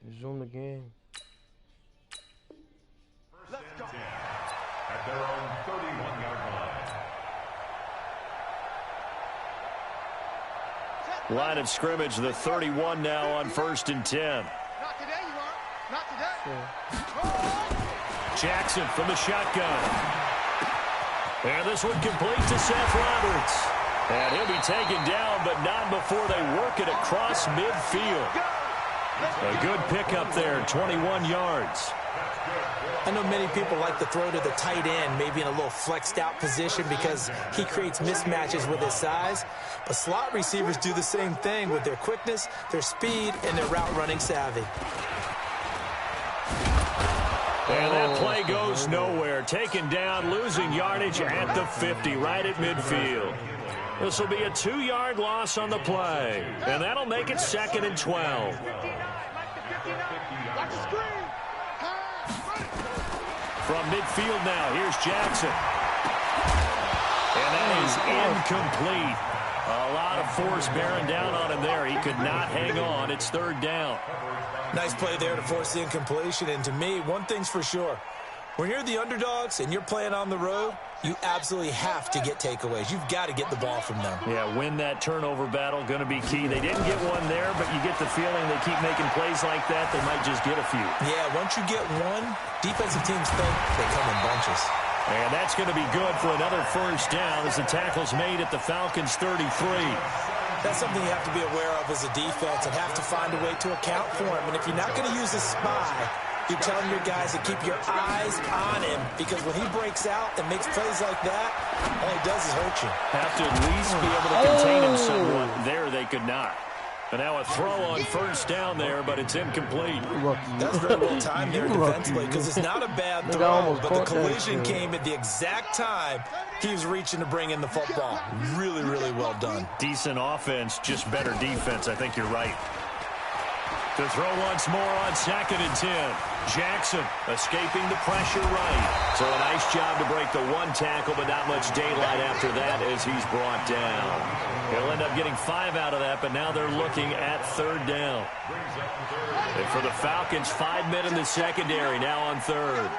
Resume the game. Let's go. At their own 31-yard line. Line of scrimmage, the 31 now on 1st and 10. Not today, you are. Not today. Jackson from the shotgun. And this one complete to Seth Roberts. And he'll be taken down, but not before they work it across midfield. A good pickup there, 21 yards. I know many people like to throw to the tight end, maybe in a little flexed out position because he creates mismatches with his size. But slot receivers do the same thing with their quickness, their speed, and their route running savvy. And that play goes nowhere. Taken down, losing yardage at the 50, right at midfield. This will be a 2-yard loss on the play. And that'll make it 2nd and 12. From midfield now, here's Jackson. And that is incomplete. A lot of force bearing down on him there. He could not hang on. It's 3rd down. Nice play there to force the incompletion. And to me, one thing's for sure. When you're the underdogs and you're playing on the road, you absolutely have to get takeaways. You've got to get the ball from them. Yeah, win that turnover battle, going to be key. They didn't get one there, but you get the feeling they keep making plays like that, they might just get a few. Yeah, once you get one, defensive teams think they come in bunches. And that's going to be good for another 1st down as the tackle's made at the Falcons' 33. That's something you have to be aware of as a defense and have to find a way to account for him. And if you're not going to use a spy, you're telling your guys to keep your eyes on him, because when he breaks out and makes plays like that, all he does is hurt you. Have to at least be able to contain him somewhat. There they could not. And now a throw on 1st down there, but it's incomplete. That's very well timed there defensively, because it's not a bad throw, but the collision came at the exact time he was reaching to bring in the football. Really, really well done. Decent offense, just better defense. I think you're right. To throw once more on 2nd and 10. Jackson escaping the pressure right. So a nice job to break the one tackle, but not much daylight after that as he's brought down. He'll end up getting 5 out of that, but now they're looking at 3rd down. And for the Falcons, 5 men in the secondary, now on 3rd.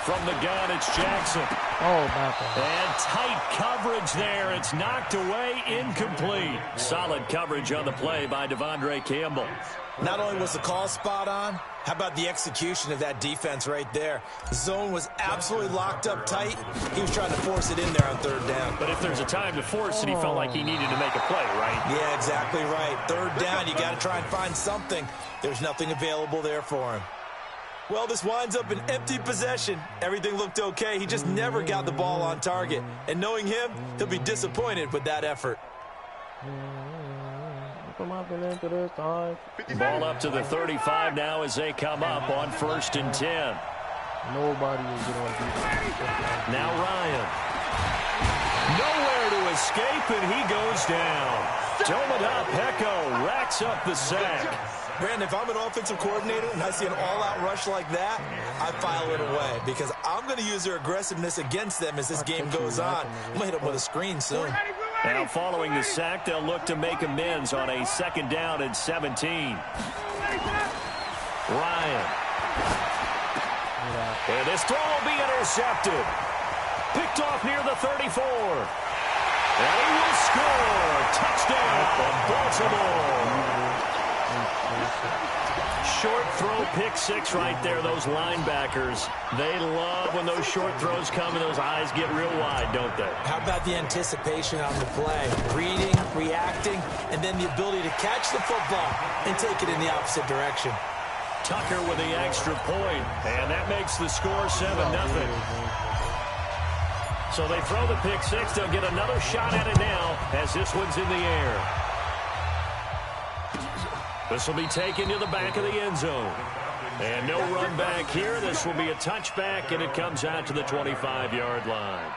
From the gun, it's Jackson. And tight coverage there. It's knocked away, incomplete. Solid coverage on the play by Devondre Campbell. Not only was the call spot on, how about the execution of that defense right there? The zone was absolutely locked up tight. He was trying to force it in there on 3rd down. But if there's a time to force it, he felt like he needed to make a play, right? Yeah, exactly right. 3rd down, you got to try and find something. There's nothing available there for him. Well, this winds up an empty possession. Everything looked okay. He just never got the ball on target. And knowing him, he'll be disappointed with that effort. Ball up to the 35 now as they come up on 1st and 10. Nobody is going to do that. Now Ryan. Nowhere to escape, and he goes down. Dome it up. Pecco racks up the sack. Brandon, if I'm an offensive coordinator and I see an all-out rush like that, I file it away because I'm going to use their aggressiveness against them as this game goes on. I'm going to hit them with a screen soon. Now following the sack, they'll look to make amends on a 2nd down and 17. Ryan. And this throw will be intercepted. Picked off near the 34. And he will score. Touchdown, Baltimore. Short throw, pick 6 right there. Those linebackers, they love when those short throws come and those eyes get real wide, don't they? How about the anticipation on the play? Reading, reacting, and then the ability to catch the football and take it in the opposite direction. Tucker with the extra point, and that makes the score 7-0. So they throw the pick 6. They'll get another shot at it now as this one's in the air. This will be taken to the back of the end zone. And no run back here. This will be a touchback, and it comes out to the 25-yard line.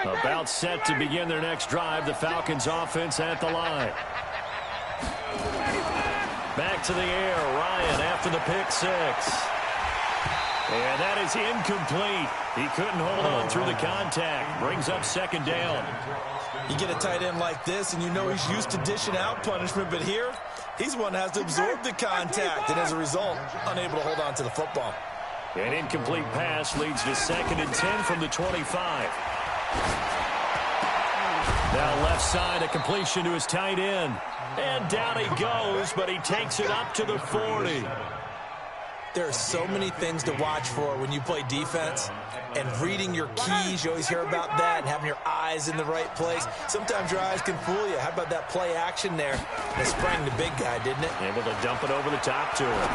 About set to begin their next drive. The Falcons offense at the line. Back to the air. Ryan after the pick 6. And that is incomplete. He couldn't hold on through the contact. Brings up second down. You get a tight end like this, and you know he's used to dishing out punishment, but here, he's one that has to absorb the contact, and as a result, unable to hold on to the football. An incomplete pass leads to 2nd and 10 from the 25. Now left side, a completion to his tight end. And down he goes, but he takes it up to the 40. There are so many things to watch for when you play defense. And reading your keys, you always hear about that, and having your eyes in the right place. Sometimes your eyes can fool you. How about that play action there? It sprang the big guy, didn't it? Able to dump it over the top to him.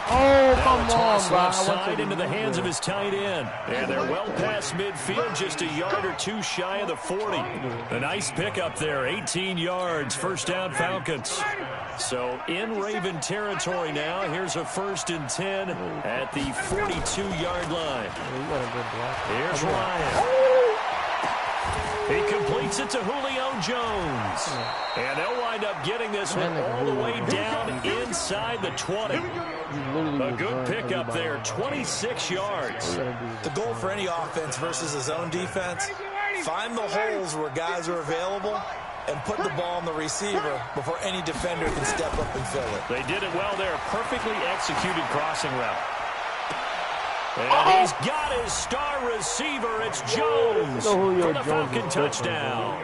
Oh, come on, Toss bro. left side into the hands of his tight end. And they're well past midfield, just a yard or two shy of the 40. A nice pickup there, 18 yards, first down Falcons. So in Raven territory now, here's a 1st and 10 at the 42-yard line. Here's Ryan. He completes it to Julio Jones. And they'll wind up getting this one all the way down inside the 20. A good pickup there, 26 yards. The goal for any offense versus a zone defense, find the holes where guys are available and put the ball on the receiver before any defender can step up and fill it. They did it well there, perfectly executed crossing route. And he's got his star receiver. It's Jones for the Falcon touchdown.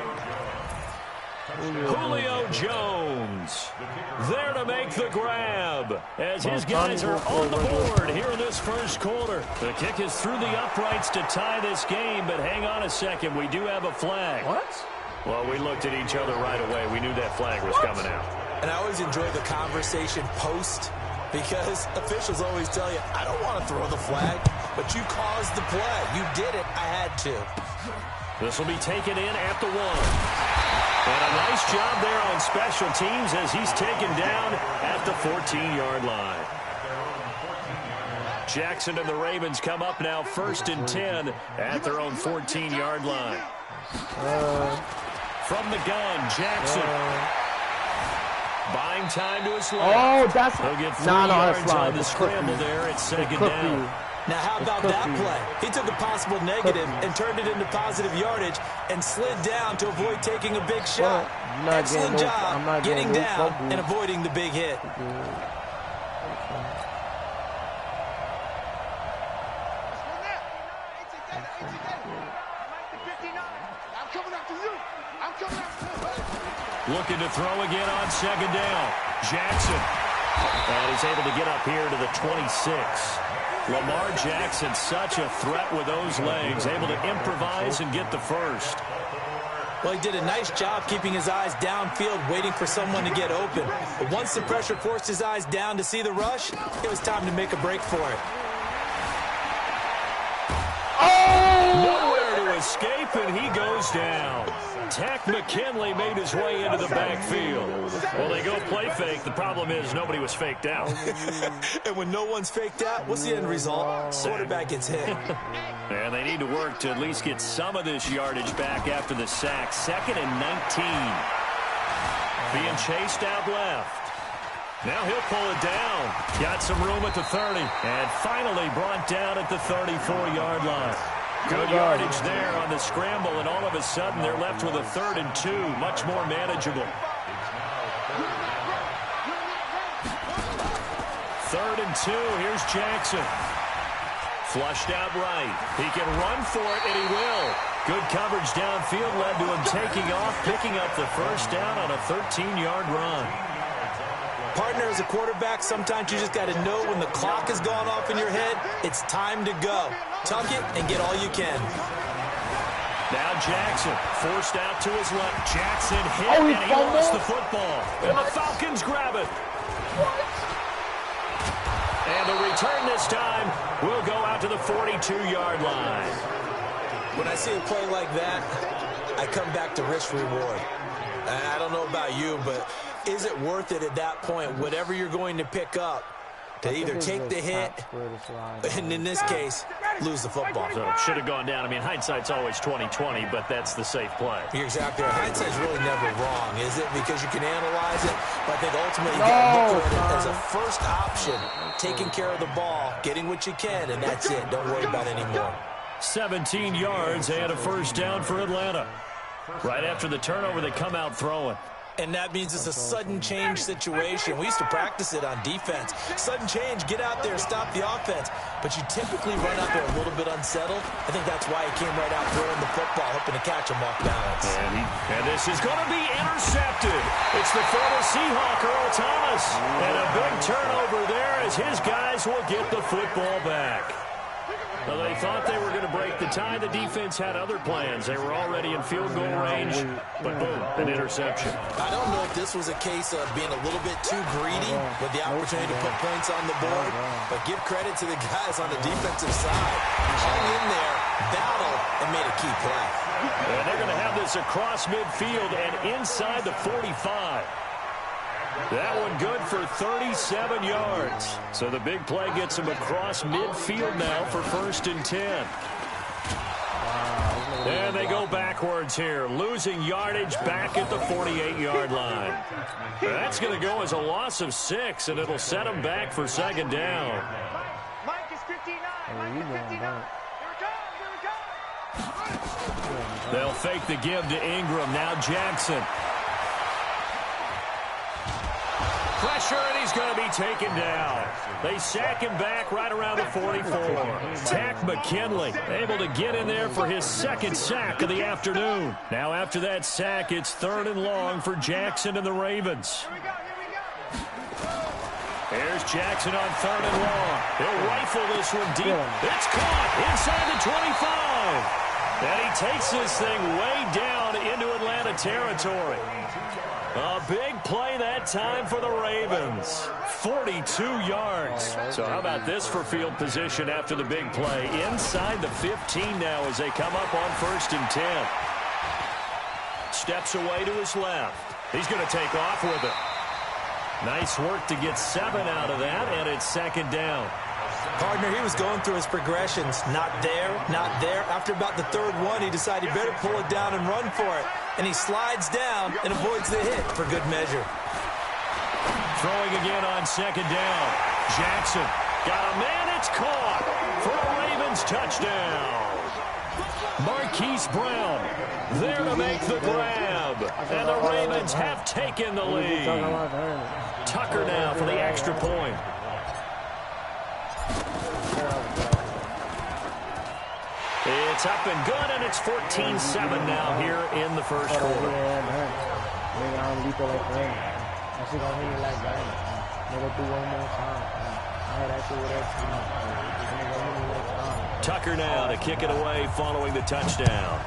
Julio Jones there to make the grab as his guys are on the board here in this first quarter. The kick is through the uprights to tie this game, but hang on a second. We do have a flag. What? Well, we looked at each other right away. We knew that flag was coming out. And I always enjoy the conversation post, because officials always tell you, I don't want to throw the flag, but you caused the play. You did it. I had to. This will be taken in at the 1. And a nice job there on special teams as he's taken down at the 14-yard line. Jackson and the Ravens come up now 1st and 10 at their own 14-yard line. From the gun, Jackson. Buying time to his left. Oh, that's... He'll get 3 yards on the scramble there. It's 2nd down. Now, how about that play? He took a possible negative and turned it into positive yardage and slid down to avoid taking a big shot. Excellent job getting down and avoiding the big hit. Looking to throw again on 2nd down. Jackson. And he's able to get up here to the 26. Lamar Jackson, such a threat with those legs, able to improvise and get the first. Well, he did a nice job keeping his eyes downfield, waiting for someone to get open. But once the pressure forced his eyes down to see the rush, it was time to make a break for it. Nowhere to escape, and he goes down. Tack McKinley made his way into the backfield. Well, they go play fake. The problem is nobody was faked out. And when no one's faked out, what's the end result? Quarterback gets hit. And they need to work to at least get some of this yardage back after the sack. 2nd and 19. Being chased out left. Now he'll pull it down. Got some room at the 30. And finally brought down at the 34-yard line. Good yardage there on the scramble, and all of a sudden they're left with a 3rd and 2. Much more manageable. 3rd and 2. Here's Jackson. Flushed out right. He can run for it, and he will. Good coverage downfield led to him taking off, picking up the first down on a 13-yard run. Partner, as a quarterback, sometimes you just got to know when the clock has gone off in your head, it's time to go. Tuck it and get all you can. Now Jackson forced out to his left. Jackson hit, and he lost the football. And the Falcons grab it. And the return this time will go out to the 42-yard line. When I see a play like that, I come back to risk-reward. I don't know about you, but is it worth it at that point, whatever you're going to pick up, to either take the hit and, in this case, lose the football. So it should have gone down. I mean, hindsight's always 20/20, but that's the safe play. You're exactly right. Hindsight's really never wrong, is it? Because you can analyze it, but I think ultimately you got to look at it as a first option, taking care of the ball, getting what you can, and that's it. Don't worry about any more. 17 yards and a first down for Atlanta. Right after the turnover, they come out throwing. And that means it's a sudden change situation. We used to practice it on defense. Sudden change, get out there, stop the offense. But you typically run out there a little bit unsettled. I think that's why he came right out throwing the football, hoping to catch him off balance. And this is going to be intercepted. It's the former Seahawk, Earl Thomas. And a big turnover there as his guys will get the football back. Well, they thought they were going to break the tie. The defense had other plans. They were already in field goal range, but boom, an interception. I don't know if this was a case of being a little bit too greedy with the opportunity to put points on the board, but give credit to the guys on the defensive side. Hung in there, battled, and made a key play. And they're going to have this across midfield and inside the 45. That one good for 37 yards. So the big play gets him across midfield now for 1st and 10. And they go backwards here, losing yardage back at the 48-yard line. That's going to go as a loss of 6, and it'll set them back for 2nd down. Mike is 59. Mike is 59. Here it comes. They'll fake the give to Ingram. Now Jackson. Pressure, and he's going to be taken down. They sack him back right around the 44. Tack McKinley able to get in there for his 2nd sack of the afternoon. Now after that sack, it's 3rd and long for Jackson and the Ravens. Here's Jackson on 3rd and long. He'll rifle this one deep. It's caught inside the 25. And he takes this thing way down into Atlanta territory. A big play that time for the Ravens. 42 yards. So how about this for field position after the big play? Inside the 15 now as they come up on 1st and 10. Steps away to his left. He's going to take off with it. Nice work to get 7 out of that, and it's 2nd down. Partner, he was going through his progressions. Not there, not there. After about the 3rd one, he decided he better pull it down and run for it. And he slides down and avoids the hit for good measure. Throwing again on 2nd down. Jackson got a man. It's caught for a Ravens touchdown. Marquise Brown there to make the grab. And the Ravens have taken the lead. Tucker now for the extra point. It's up and good, and it's 14-7 now here in the 1st quarter. Tucker now to kick it away following the touchdown.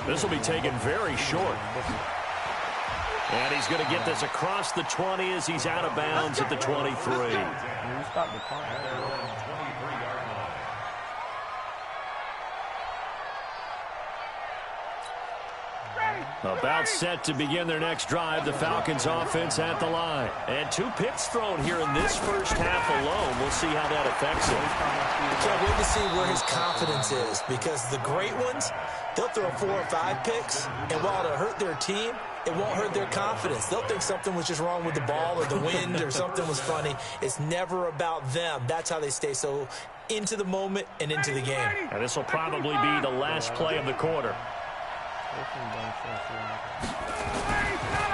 This will be taken very short. And he's going to get this across the 20 as he's out of bounds at the 23. About set to begin their next drive, the Falcons offense at the line. And 2 picks thrown here in this first half alone. We'll see how that affects him. Can't wait to see where his confidence is, because the great ones, they'll throw 4 or 5 picks, and while it'll hurt their team, it won't hurt their confidence. They'll think something was just wrong with the ball or the wind or something was funny. It's never about them. That's how they stay so into the moment and into the game. And this will probably be the last play of the quarter.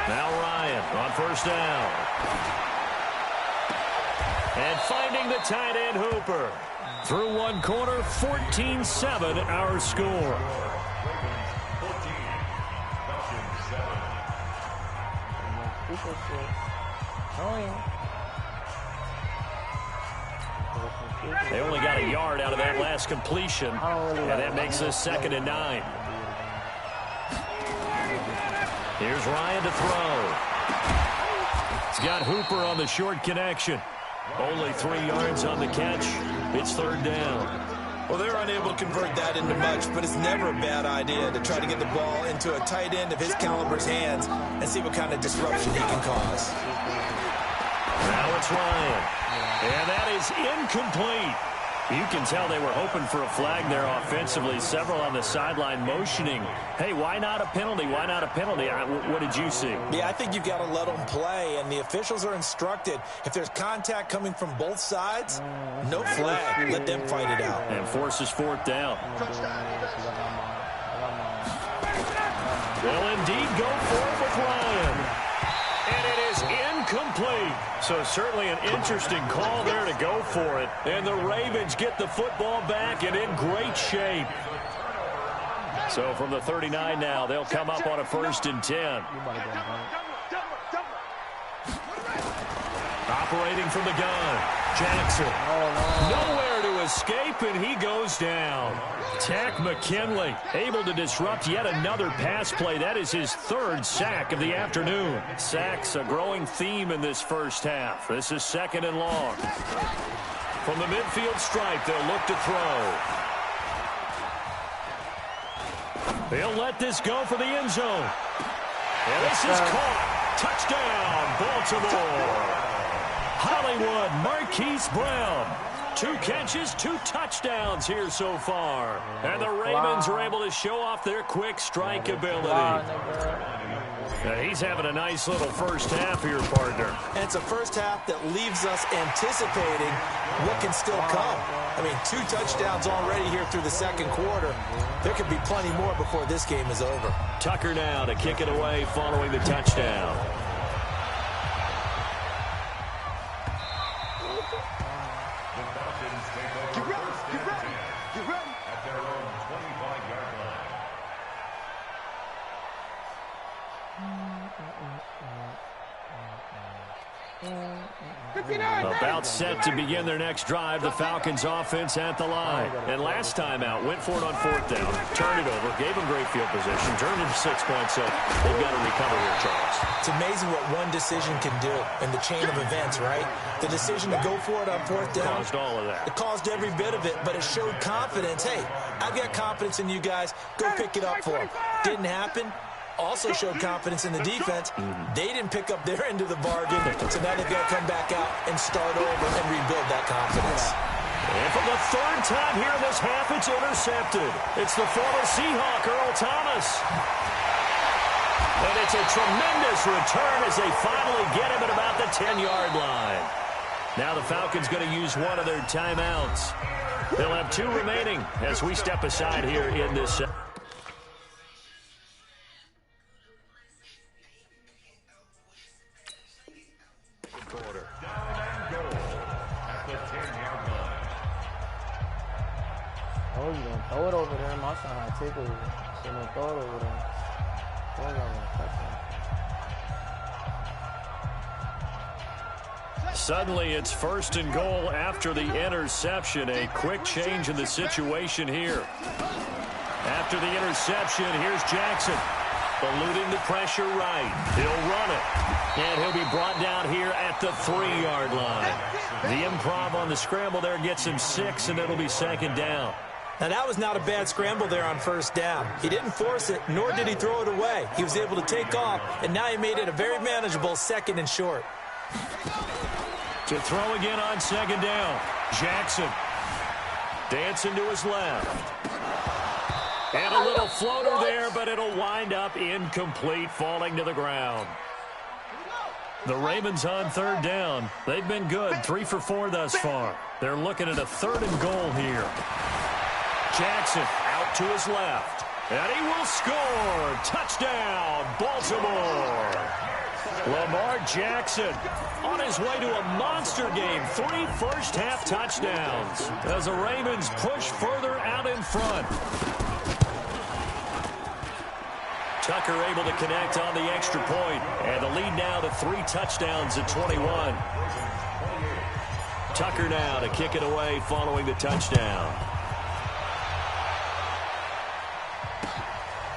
Now Ryan on 1st down. And finding the tight end Hooper. Through one quarter, 14-7 our score. They only got a yard out of that last completion, and that makes us 2nd and 9. Here's Ryan to throw. He's got Hooper on the short connection. Only 3 yards on the catch. It's 3rd down. Well, they're unable to convert that into much, but it's never a bad idea to try to get the ball into a tight end of his caliber's hands and see what kind of disruption he can cause. Now it's Ryan. And that is incomplete. You can tell they were hoping for a flag there offensively. Several on the sideline motioning, hey, why not a penalty? Why not a penalty? What did you see? Yeah, I think you've got to let them play, and the officials are instructed. If there's contact coming from both sides, no flag. Let them fight it out. And forces fourth down. They'll indeed go for it with Ryan. And it is incomplete. So certainly an interesting call there to go for it. And the Ravens get the football back and in great shape. So from the 39 now, they'll come up on a 1st and 10. Operating from the gun, Jackson. Nowhere to escape, and he goes down. Tack McKinley able to disrupt yet another pass play. That is his 3rd sack of the afternoon. Sacks a growing theme in this first half. This is 2nd and long. From the midfield stripe, they'll look to throw. They'll let this go for the end zone. And this is caught. Touchdown, Baltimore. Hollywood Marquise Brown. 2 catches, 2 touchdowns here so far. And the Ravens are able to show off their quick strike ability. Now he's having a nice little first half here, partner. And it's a first half that leaves us anticipating what can still come. I mean, 2 touchdowns already here through the 2nd quarter. There could be plenty more before this game is over. Tucker now to kick it away following the touchdown. About set to begin their next drive. The Falcons offense at the line. And last time out, went for it on 4th down, turned it over, gave them great field position, turned it to 6 points, so they've got to recover here, Charles. It's amazing what one decision can do in the chain of events, right? The decision to go for it on 4th down. Caused all of that. It caused every bit of it, but it showed confidence. Hey, I've got confidence in you guys. Go pick it up for them. Didn't happen. Also showed confidence in the defense. They didn't pick up their end of the bargain, so now they've got to come back out and start over and rebuild that confidence. And for the 3rd time here in this half, it's intercepted. It's the former Seahawk, Earl Thomas. And it's a tremendous return as they finally get him at about the 10-yard line. Now the Falcons going to use one of their timeouts. They'll have 2 remaining as we step aside here in this set. Oh, you gonna throw it over there? My son had tickle. So gonna throw it over there. Suddenly it's 1st and goal after the interception. A quick change in the situation here. After the interception, here's Jackson. Eluding the pressure right. He'll run it. And he'll be brought down here at the 3-yard line. The improv on the scramble there gets him 6, and it'll be 2nd down. Now, that was not a bad scramble there on 1st down. He didn't force it, nor did he throw it away. He was able to take off, and now he made it a very manageable 2nd and short. To throw again on 2nd down. Jackson dancing to his left. And a little floater there, but it'll wind up incomplete, falling to the ground. The Ravens on 3rd down. They've been good, 3 for 4 thus far. They're looking at a 3rd and goal here. Jackson out to his left. And he will score. Touchdown, Baltimore. Lamar Jackson on his way to a monster game. 3 first-half touchdowns as the Ravens push further out in front. Tucker able to connect on the extra point, and the lead now to 3 touchdowns at 21. Tucker now to kick it away following the touchdown.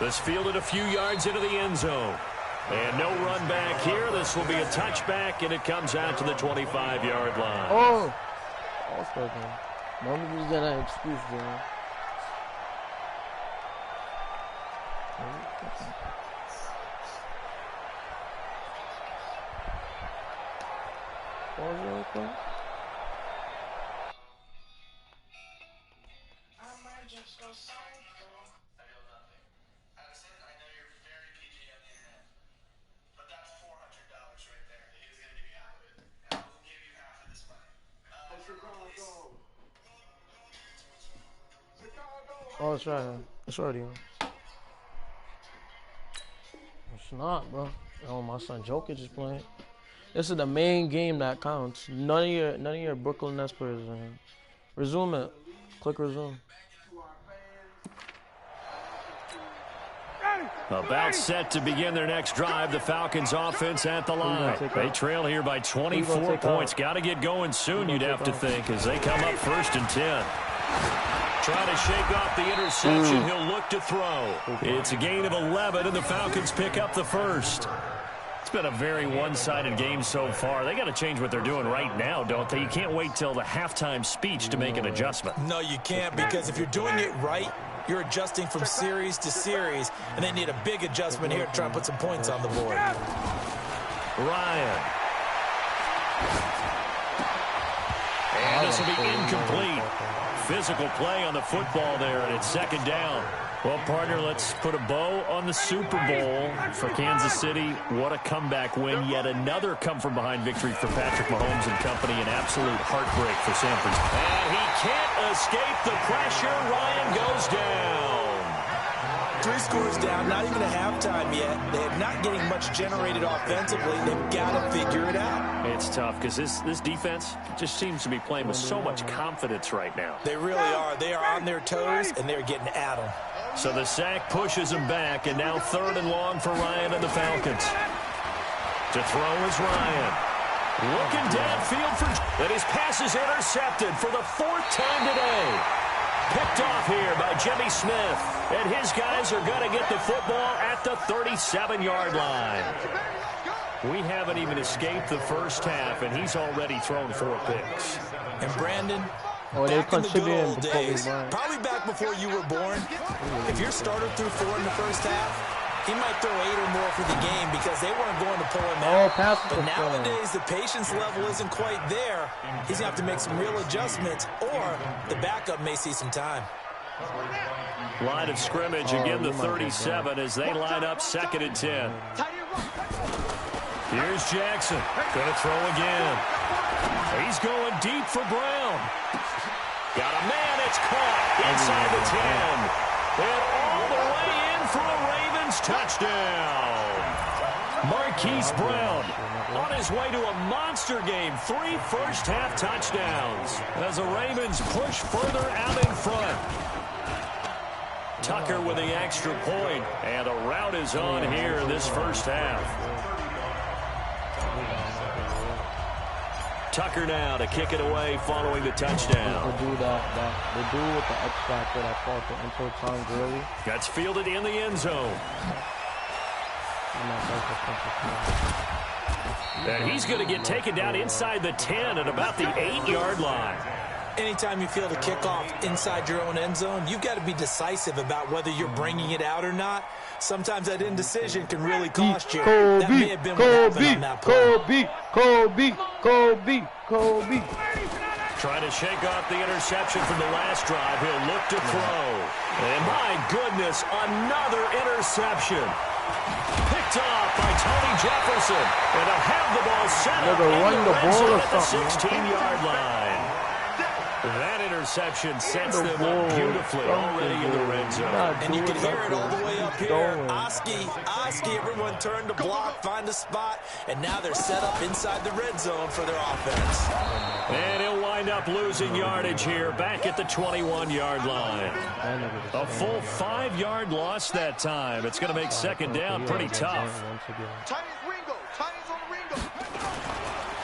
This fielded a few yards into the end zone. And no run back here. This will be a touchback, and it comes out to the 25-yard line. Oh! Don't use that as an excuse, John. Pause real quick. Oh, it's right here. It's already on. It's not, bro. Oh, my son Jokic is playing. This is the main game that counts. None of your Brooklyn Nets players are in. Resume it. Click resume. About set to begin their next drive. The Falcons offense at the line. They trail here by 24 points. Got to get going soon, you'd have to think, as they come up 1st and 10. Trying to shake off the interception. He'll look to throw. It's a gain of 11, and the Falcons pick up the first. It's been a very one-sided game so far. They got to change what they're doing right now, don't they? You can't wait till the halftime speech to make an adjustment. No, you can't, because if you're doing it right, you're adjusting from series to series, and they need a big adjustment here to try and put some points on the board. Ryan. And this will be incomplete. Physical play on the football there, and it's 2nd down. Well, partner, let's put a bow on the Super Bowl for Kansas City. What a comeback win. Yet another come-from-behind victory for Patrick Mahomes and company. An absolute heartbreak for San Francisco. And he can't escape the pressure. Ryan goes down. 3 scores down, not even a halftime yet. They're not getting much generated offensively. They've got to figure it out. It's tough because this defense just seems to be playing with so much confidence right now. They really are. They are on their toes, and they're getting at them. So the sack pushes him back, and now 3rd and long for Ryan and the Falcons. To throw is Ryan. Looking downfield for... And his pass is intercepted for the 4th time today. Picked off here by Jimmy Smith. And his guys are going to get the football at the 37-yard line. We haven't even escaped the first half, and he's already thrown 4 picks. And Brandon... Back in the good old days, probably back before you were born, if your starter threw 4 in the first half, he might throw 8 or more for the game because they weren't going to pull him out. But nowadays, the patience level isn't quite there. He's going to have to make some real adjustments, or the backup may see some time. Line of scrimmage, again the 37 as they line up 2nd and 10. Here's Jackson. Going to throw again. He's going deep for Brown. Got a man, it's caught inside the 10. And all the way in for a Ravens touchdown. Marquise Brown on his way to a monster game. 3 first-half touchdowns as the Ravens push further out in front. Tucker with the extra point, and a rout is on here in this first half. Tucker now to kick it away following the touchdown. They do with the X factor that caught the intro time early. That's fielded in the end zone. And he's going to get taken down inside the 10 at about the 8-yard line. Anytime you field a kickoff inside your own end zone, you've got to be decisive about whether you're bringing it out or not. Sometimes that indecision can really cost you. That may have been what happened on that play. Kobe. Trying to shake off the interception from the last drive. He'll look to throw. And my goodness, another interception. Picked off by Tony Jefferson. And they'll have the ball set up at the 16-yard line. That interception sets them up beautifully already in the red zone. And you can hear it all the way up here. Oski, everyone turned to block, find a spot, and now they're set up inside the red zone for their offense. And he'll wind up losing yardage here back at the 21-yard line. A full 5-yard loss that time. It's going to make 2nd down pretty tough.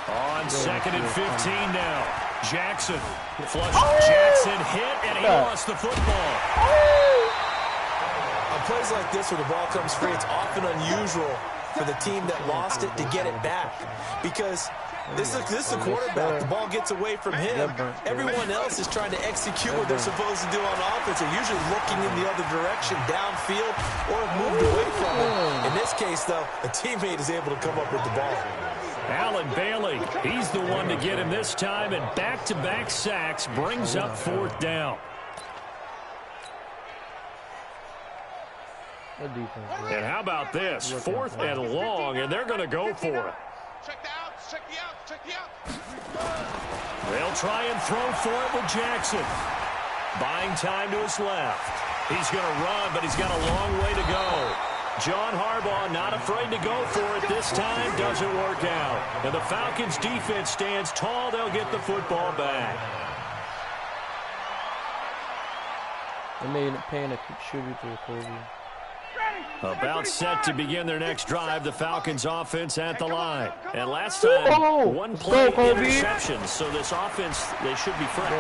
On 2nd and 15 now. Jackson. Jackson hit, and he lost the football. On plays like this where the ball comes free, it's often unusual for the team that lost it to get it back. Because This is the quarterback. The ball gets away from him. Everyone else is trying to execute what they're supposed to do on offense. They're usually looking in the other direction, downfield, or have moved away from him. In this case, though, a teammate is able to come up with the ball. Allen Bailey, he's the one to get him this time, and back-to-back sacks brings up 4th down. And how about this? 4th and long, and they're going to go for it. Check the outs, check the outs, check the outs. They'll try and throw for it with Jackson. Buying time to his left. He's going to run, but he's got a long way to go. John Harbaugh not afraid to go for it this time. Doesn't work out. And the Falcons defense stands tall. They'll get the football back. They made it paying a contributor to Kobe. About set to begin their next drive, the Falcons offense at the line. And last time, one play interception, so this offense, they should be fresh.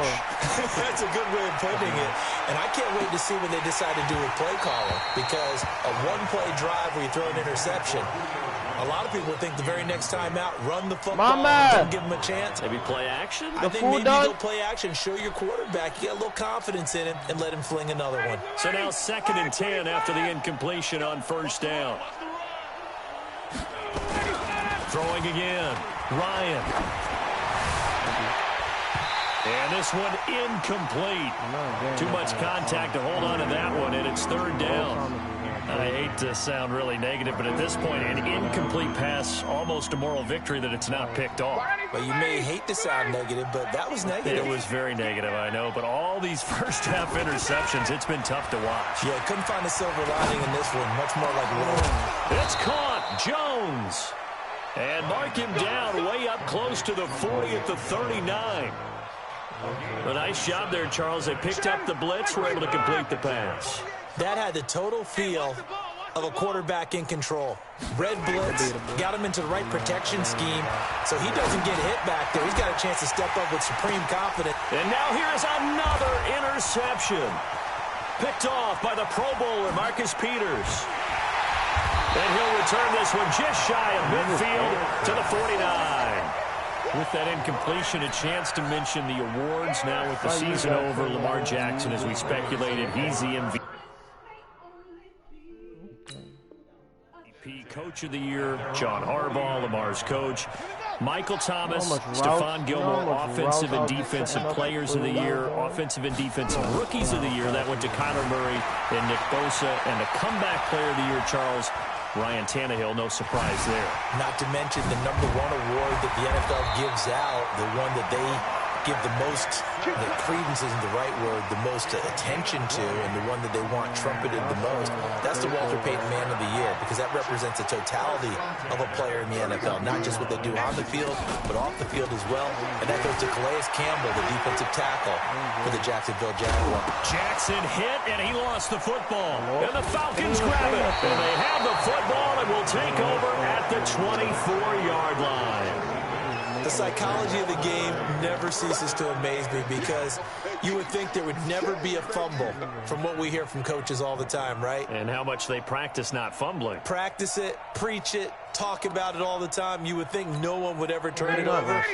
That's a good way of putting it. And I can't wait to see when they decide to do a play caller, because a one-play drive where you throw an interception, a lot of people think the very next time out, run the football, don't give them a chance. Maybe play action? I think maybe go play action, show your quarterback, you got a little confidence in him, and let him fling another one. So now 2nd and 10 after the incompletion on 1st down. Throwing again. Ryan. And this one incomplete. Too much contact to hold on to that one, and it's 3rd down. I hate to sound really negative, but at this point, an incomplete pass, almost a moral victory that it's not picked off. Well, you may hate to sound negative, but that was negative. It was very negative, I know, but all these first-half interceptions, it's been tough to watch. Yeah, couldn't find a silver lining in this one. Much more like woe. It's caught. Jones. And mark him down way up close to the 40 at the 39. A nice job there, Charles. They picked up the blitz, were able to complete the pass. That had the total feel of a quarterback in control. Red blitz, got him into the right protection scheme, so he doesn't get hit back there. He's got a chance to step up with supreme confidence. And now here's another interception. Picked off by the Pro Bowler, Marcus Peters. And he'll return this one just shy of midfield to the 49. With that incompletion, a chance to mention the awards. Now with the season over, Lamar Jackson, as we speculated, he's the MVP. Coach of the Year, John Harbaugh, Lamar's coach. Michael Thomas, Stephon Gilmore, Offensive and Defensive Players of the Year, Offensive and Defensive Rookies of the Year. That went to Kyler Murray and Nick Bosa. And the Comeback Player of the Year, Charles, Ryan Tannehill, no surprise there. Not to mention the #1 award that the NFL gives out, the one that they give the most, the credence isn't the right word, the most attention to, and the one that they want trumpeted the most. That's the Walter Payton Man of the Year, because that represents the totality of a player in the NFL, not just what they do on the field, but off the field as well. And that goes to Calais Campbell, the defensive tackle for the Jacksonville Jaguars. Jackson hit, and he lost the football. And the Falcons grab it. And they have the football and will take over at the 24-yard line. The psychology of the game never ceases to amaze me, because you would think there would never be a fumble from what we hear from coaches all the time, right? And how much they practice not fumbling. Practice it, preach it, talk about it all the time. You would think no one would ever turn it over.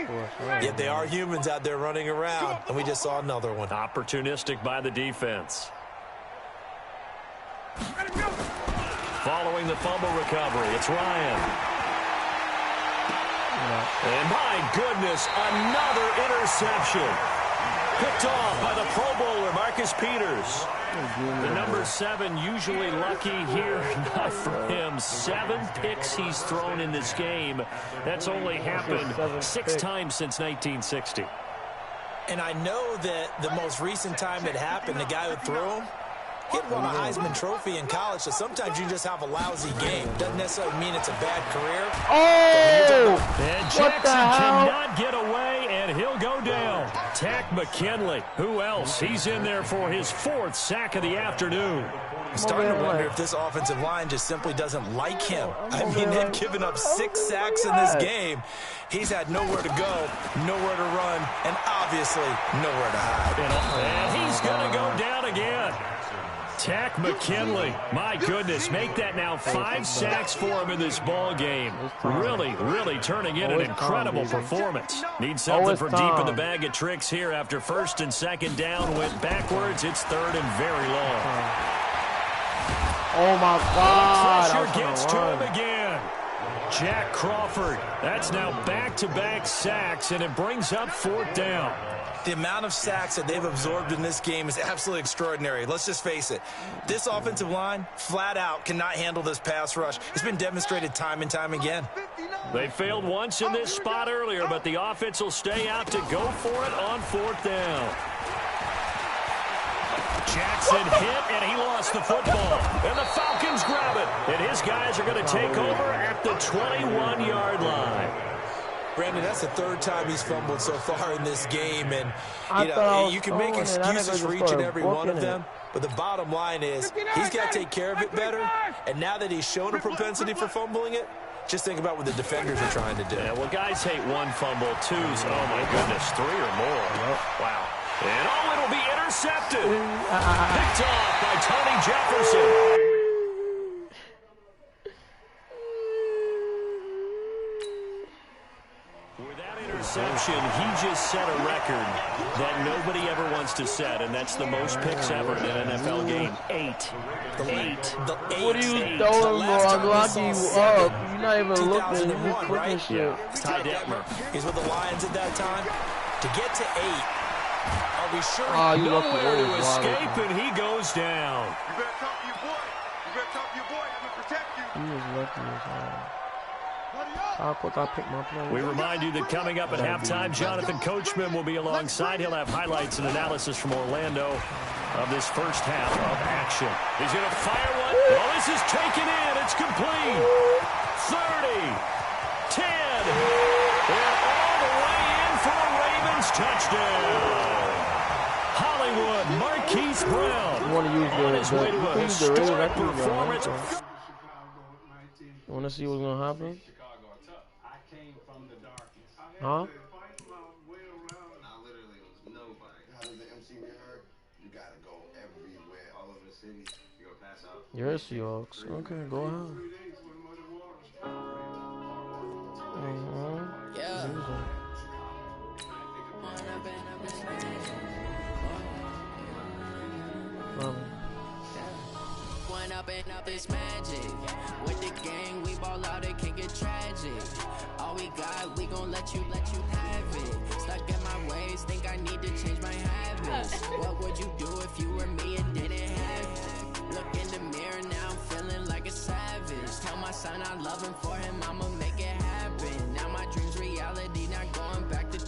Yet they are humans out there running around, and we just saw another one. Opportunistic by the defense. Following the fumble recovery, it's Ryan. And my goodness, another interception. Picked off by the Pro Bowler, Marcus Peters. The number 7 usually lucky here, not for him. 7 picks he's thrown in this game. That's only happened 6 times since 1960. And I know that the most recent time it happened, the guy who threw him, he had won a Heisman Trophy in college, so sometimes you just have a lousy game. Doesn't necessarily mean it's a bad career. Oh! And Jackson cannot get away, and he'll go down. Tack McKinley. Who else? He's in there for his 4th sack of the afternoon. I'm starting to wonder if this offensive line just simply doesn't like him. I mean, they've given up 6 sacks in this game. He's had nowhere to go, nowhere to run, and obviously nowhere to hide. And he's going to go down again. Tack McKinley. My goodness, make that now 5 sacks for him in this ball game. Really, really turning in an incredible performance. Needs something from deep in the bag of tricks here after first and second down went backwards. It's third and very long. Oh, my God. Pressure gets to him again. Jack Crawford. That's now back-to-back sacks, and it brings up fourth down. The amount of sacks that they've absorbed in this game is absolutely extraordinary. Let's just face it. This offensive line, flat out, cannot handle this pass rush. It's been demonstrated time and time again. They failed once in this spot earlier, but the offense will stay out to go for it on fourth down. Jackson hit, and he lost the football. And the Falcons grab it. And his guys are going to take over at the 21-yard line. Brandon, that's the third time he's fumbled so far in this game. And, you can make throwing excuses for each and every one of booking them. But the bottom line is he's got to take care of it better. And now that he's shown a propensity for fumbling it, just think about what the defenders are trying to do. Yeah, well, guys hate one fumble, twos. Oh, my goodness, 3 or more. Wow. And, it'll be intercepted. Picked off by Tony Jefferson. With that interception, he just set a record that nobody ever wants to set, and that's the most picks ever in an NFL game. 8. What are you doing, bro? I'm locking you up. You're not even looking. You're just clicking shit. Yeah. Ty Detmer. He's with the Lions at that time. To get to 8. Are we sure? Nowhere to escape, and he goes down. You better talk to your boy. You better talk to your boy. I'm going to protect you. He was lucky as hell. How quick I picked my play. We remind you that coming up at halftime, Jonathan Coachman will be alongside. He'll have highlights and analysis from Orlando of this first half of action. He's going to fire one. Oh, this is taken in. It's complete. 30, 10, and all the way in for a Ravens touchdown. Hollywood, Marquise Brown. You want to use on his way to a historic performance. You want to see what's going to happen? Huh? You're a Seahawks. Okay, go ahead. Yeah. One up and up is magic. With the gang, we ball out, it can get tragic. All we got, we gon' let you have it. Stuck in my ways, think I need to change my habits. What would you do if you were me and didn't have it? Look in the mirror, now I'm feeling like a savage. Tell my son I love him, for him I'ma make it happen. Now my dream's reality, not going back to.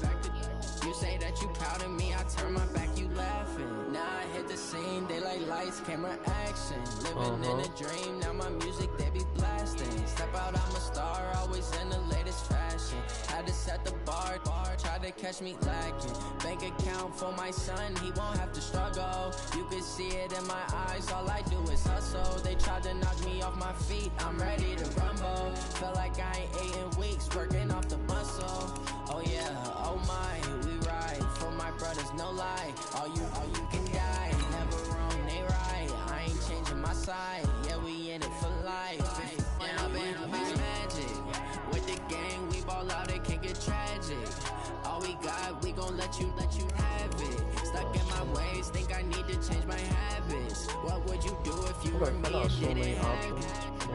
You say that you proud of me, I turn my back, you laughing. Now I hit the scene, they like lights, camera, action. Living in a dream, now my music, they be blasting. Step out, I'm a star, always in the latest fashion. Had to set the bar, try to catch me lacking. Bank account for my son, he won't have to struggle. You can see it in my eyes, all I do is hustle. They tried to knock me off my feet, I'm ready to rumble. Feel like I ain't ate in weeks, working off the muscle. Oh yeah, oh my, we ride for my brothers, no lie. All you can die, never wrong, they right. I ain't changing my side, yeah, we in it for life. Down, it's magic. With the gang, we ball out, it can get tragic. All we got, we gon' let you have it. Stuck in my ways, think I need to change my habits. What would you do if you were me and didn't have it?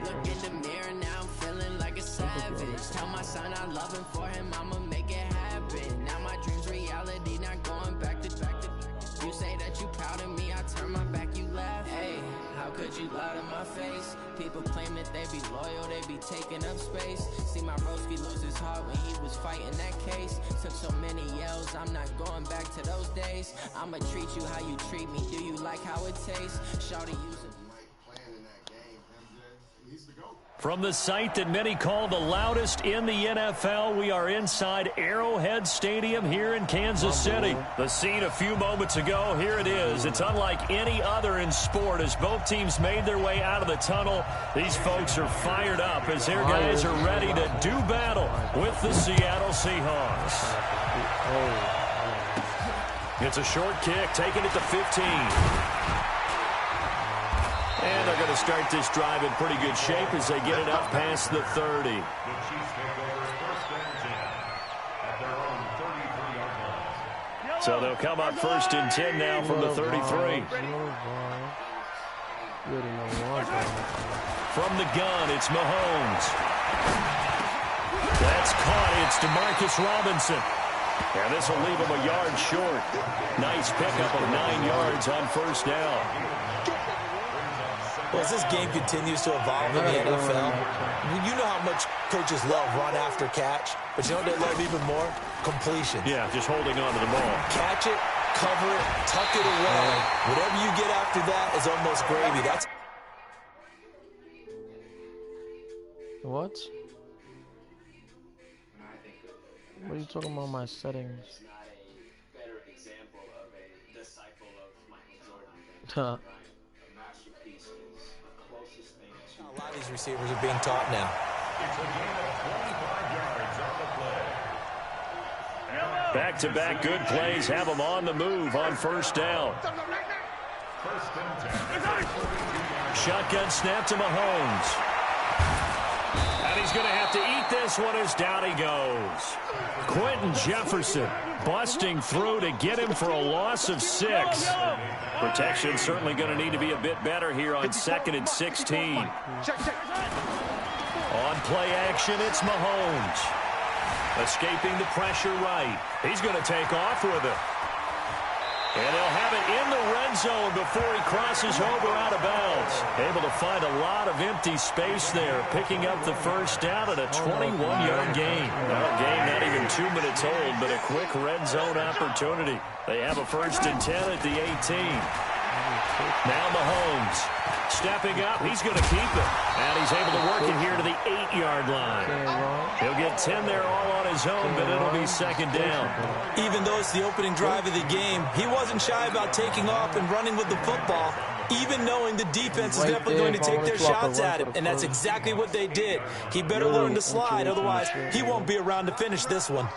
Look in the mirror, now I'm feeling like a savage. Tell my son I love him, for him I'ma make it happen. Now my dream's reality, not going back to. You say that you proud of me, I turn my back, you laugh. Hey, how could you lie to my face? People claim that they be loyal, they be taking up space. See my broski lose his heart when he was fighting that case. Took so many yells, I'm not going back to those days. I'ma treat you how you treat me, do you like how it tastes? Shawty use it. From the site that many call the loudest in the NFL, we are inside Arrowhead Stadium here in Kansas City. The scene a few moments ago, here it is. It's unlike any other in sport as both teams made their way out of the tunnel. These folks are fired up as their guys are ready to do battle with the Seattle Seahawks. It's a short kick, taking it to 15. And they're going to start this drive in pretty good shape as they get it up past the 30. The Chiefs take over 1st and 10 at their own 33-yard line. So they'll come up 1st and 10 now from the 33. From the gun, it's Mahomes. That's caught. It's DeMarcus Robinson. And this will leave him a yard short. Nice pickup of 9 yards on 1st down. Well, as this game continues to evolve in the NFL, you know how much coaches love run after catch, but you know what they love even more? Completion. Yeah, just holding on to the ball. Catch it, cover it, tuck it away. Whatever you get after that is almost gravy. That's What? What are you talking about my settings? Huh. a lot of these receivers are being taught now. It's a gain of 25 yards on the play. Back-to-back good plays have them on the move on 1st down. 1st and 10. Shotgun snap to Mahomes. And he's going to have to eat this one as down he goes. Quentin Jefferson busting through to get him for a loss of 6. Protection certainly going to need to be a bit better here on 2nd and 16. On play action, it's Mahomes. Escaping the pressure right. He's going to take off with it. And he'll have it in the red zone before he crosses over out of bounds. Able to find a lot of empty space there, picking up the 1st down at a 21-yard gain. Now a game not even 2 minutes old, but a quick red zone opportunity. They have a 1st and 10 at the 18. Now Mahomes stepping up. He's going to keep it. And he's able to work it here to the 8-yard line. He'll get 10 there all on his own, but it'll be 2nd down. Even though it's the opening drive of the game, he wasn't shy about taking off and running with the football, even knowing the defense is definitely going to take their shots at him. And that's exactly what they did. He better learn to slide, otherwise he won't be around to finish this one.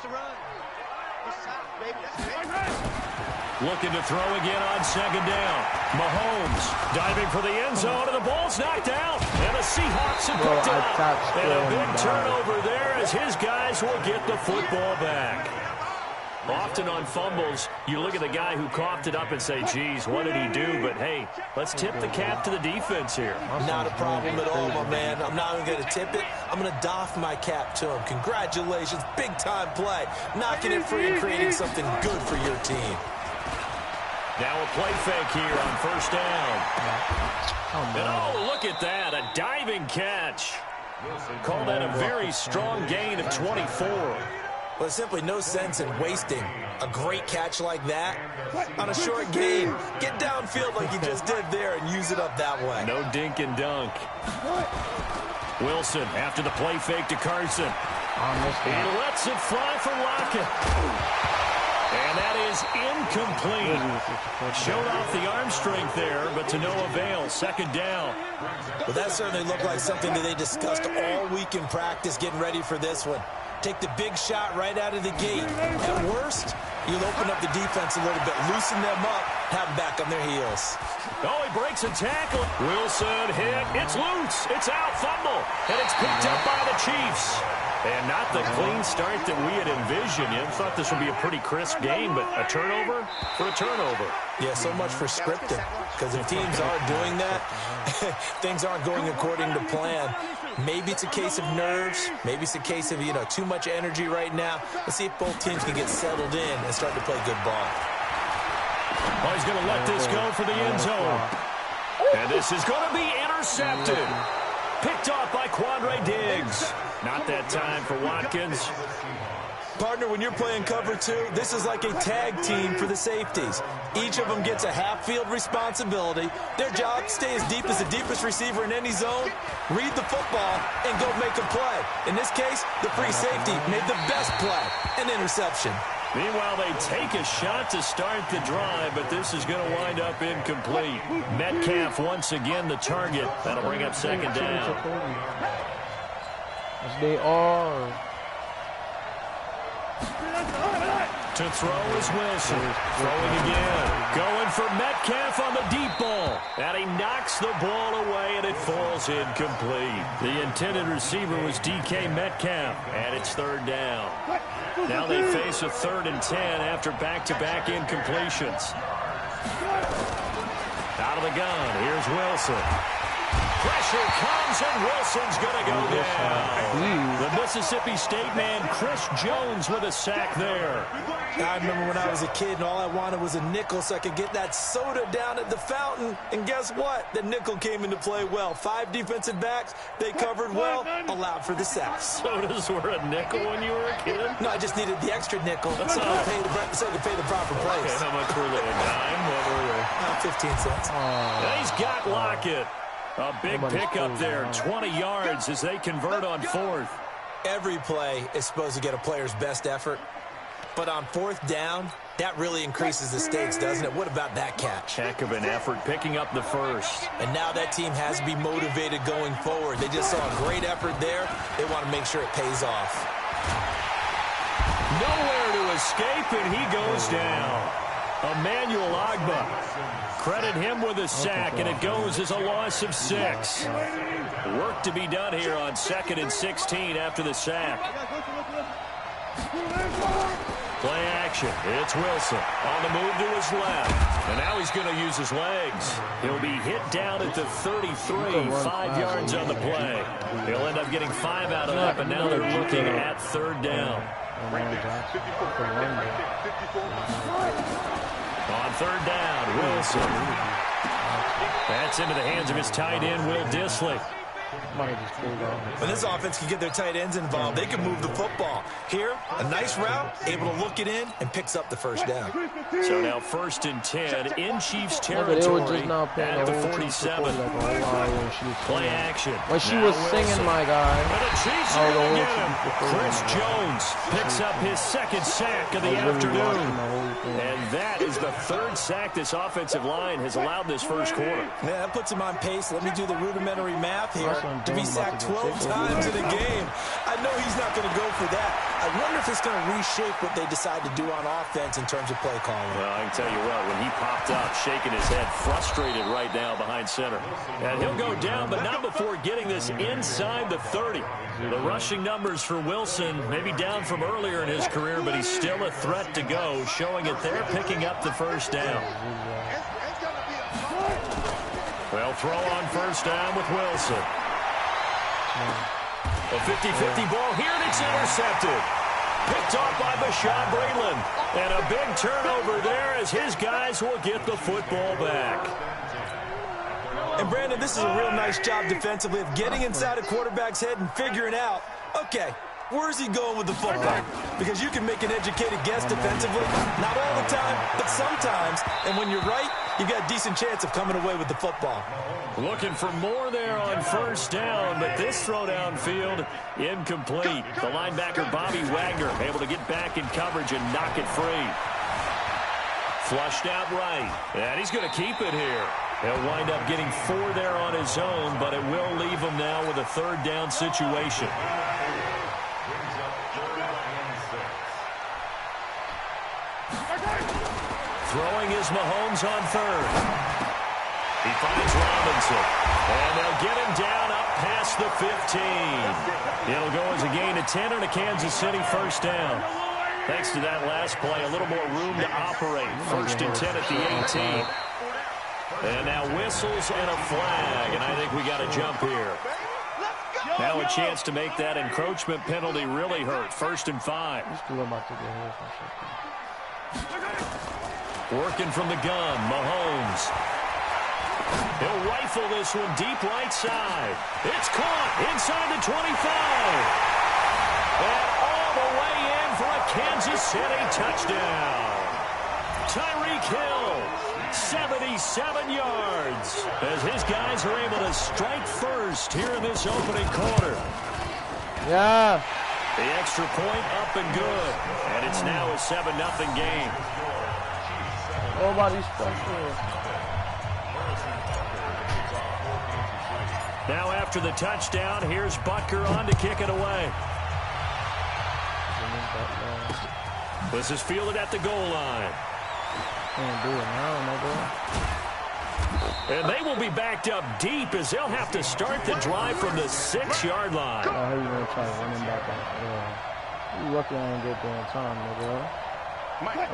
Looking to throw again on 2nd down. Mahomes diving for the end zone, and the ball's knocked out. And the Seahawks have picked it up. And a big turnover there as his guys will get the football back. Often on fumbles, you look at the guy who coughed it up and say, geez, what did he do? But, hey, let's tip the cap to the defense here. Not a problem at all, my man. I'm not even going to tip it. I'm going to doff my cap to him. Congratulations. Big-time play. Knocking it free and creating something good for your team. Now a play fake here on 1st down. And oh, look at that, a diving catch. Call that a very strong gain of 24. Well, there's simply no sense in wasting a great catch like that on a short gain. Get downfield like you just did there and use it up that way. No dink and dunk. Wilson after the play fake to Carson. He lets it fly for Lockett. And that is incomplete. Showed off the arm strength there, but to no avail. 2nd down. Well, that certainly looked like something that they discussed all week in practice getting ready for this one. Take the big shot right out of the gate. At worst, you'll open up the defense a little bit, loosen them up, have them back on their heels. Oh, he breaks a tackle. Wilson hit. It's loose. It's out. Fumble. And it's picked up by the Chiefs. And not the clean start that we had envisioned. You thought this would be a pretty crisp game, but a turnover for a turnover. Yeah, so much for scripting. Because if teams are doing that, things aren't going according to plan. Maybe it's a case of nerves. Maybe it's a case of, too much energy right now. Let's see if both teams can get settled in and start to play good ball. Oh, he's going to let this go for the end zone. And this is going to be intercepted. Picked off by Quandre Diggs. Not that time for Watkins. Partner, when you're playing cover 2, this is like a tag team for the safeties. Each of them gets a half-field responsibility. Their job, stay as deep as the deepest receiver in any zone, read the football, and go make a play. In this case, the free safety made the best play, an interception. Meanwhile, they take a shot to start the drive, but this is going to wind up incomplete. Metcalf once again the target. That'll bring up 2nd down. As they are. To throw is Wilson. Throwing again. Going for Metcalf on the deep ball. And he knocks the ball away, and it falls incomplete. The intended receiver was DK Metcalf, and it's third down. Now they face a 3rd and 10 after back-to-back incompletions. Out of the gun, here's Wilson. Pressure comes, and Wilson's going to go down. The Mississippi State man, Chris Jones, with a sack there. I remember when I was a kid and all I wanted was a nickel so I could get that soda down at the fountain. And guess what? The nickel came into play well. 5 defensive backs, they covered well, allowed for the sacks. Sodas were a nickel when you were a kid? No, I just needed the extra nickel so I could pay the proper price. Okay, how much were they? A dime? What were they? 15 cents. And he's got Lockett. A big pickup there, 20 yards as they convert on 4th. Every play is supposed to get a player's best effort. But on 4th down, that really increases the stakes, doesn't it? What about that catch? Heck of an effort picking up the first. And now that team has to be motivated going forward. They just saw a great effort there. They want to make sure it pays off. Nowhere to escape, and he goes down. Emmanuel Ogbah. Credit him with a sack, and it goes as a loss of 6. Work to be done here on 2nd and 16 after the sack. Play action. It's Wilson on the move to his left. And now he's going to use his legs. He'll be hit down at the 33, 5 yards on the play. He'll end up getting 5 out of that, but now they're looking at 3rd down. On 3rd down, Wilson. That's into the hands of his tight end, Will Dissly. When this offense can get their tight ends involved, they can move the football. Here, a nice route, able to look it in, and picks up the 1st down. So now 1st and 10 in Chiefs territory at the 47. Play action. When she was singing, my guy. And the Chiefs are going to get him. Chris Jones picks up his 2nd sack of the afternoon. And that is the 3rd sack this offensive line has allowed this first quarter. Yeah, that puts him on pace. Let me do the rudimentary math here. To be sacked 12 times in a game. I know he's not going to go for that. I wonder if it's going to reshape what they decide to do on offense in terms of play calling. Well, I can tell you what, when he popped up, shaking his head, frustrated right now behind center. And he'll go down, but not before getting this inside the 30. The rushing numbers for Wilson, maybe down from earlier in his career, but he's still a threat to go, showing it there, picking up the 1st down. Well, throw on 1st down with Wilson. A 50-50 ball here, and it's intercepted. Picked off by Bashaud Breeland. And a big turnover there as his guys will get the football back. And, Brandon, this is a real nice job defensively of getting inside a quarterback's head and figuring out, okay, where's he going with the football? Because you can make an educated guess defensively. Not all the time, but sometimes. And when you're right, you got a decent chance of coming away with the football. Looking for more there on 1st down, but this throw downfield incomplete. The linebacker, Bobby Wagner, able to get back in coverage and knock it free. Flushed out right, and he's going to keep it here. He'll wind up getting 4 there on his own, but it will leave him now with a 3rd down situation. Throwing is Mahomes on 3rd. He finds Robinson, and they'll get him down up past the 15. It'll go as a gain of 10 and a Kansas City 1st down. Thanks to that last play, a little more room to operate. 1st and 10 at the 18. And now whistles and a flag, and I think we got a jump here. Now a chance to make that encroachment penalty really hurt. 1st and 5. Working from the gun, Mahomes. He'll rifle this one deep right side. It's caught inside the 25. And all the way in for a Kansas City touchdown. Tyreek Hill, 77 yards, as his guys are able to strike first here in this opening quarter. Yeah. The extra point up and good. And it's now a 7-0 game. Nobody's special. Now after the touchdown, here's Butker on to kick it away. This is fielded at the goal line. Can't do it now, my boy. And they will be backed up deep as they'll have to start the drive from the 6-yard line. I heard you going to try to run him back out. You lucky I didn't get there in time, my boy.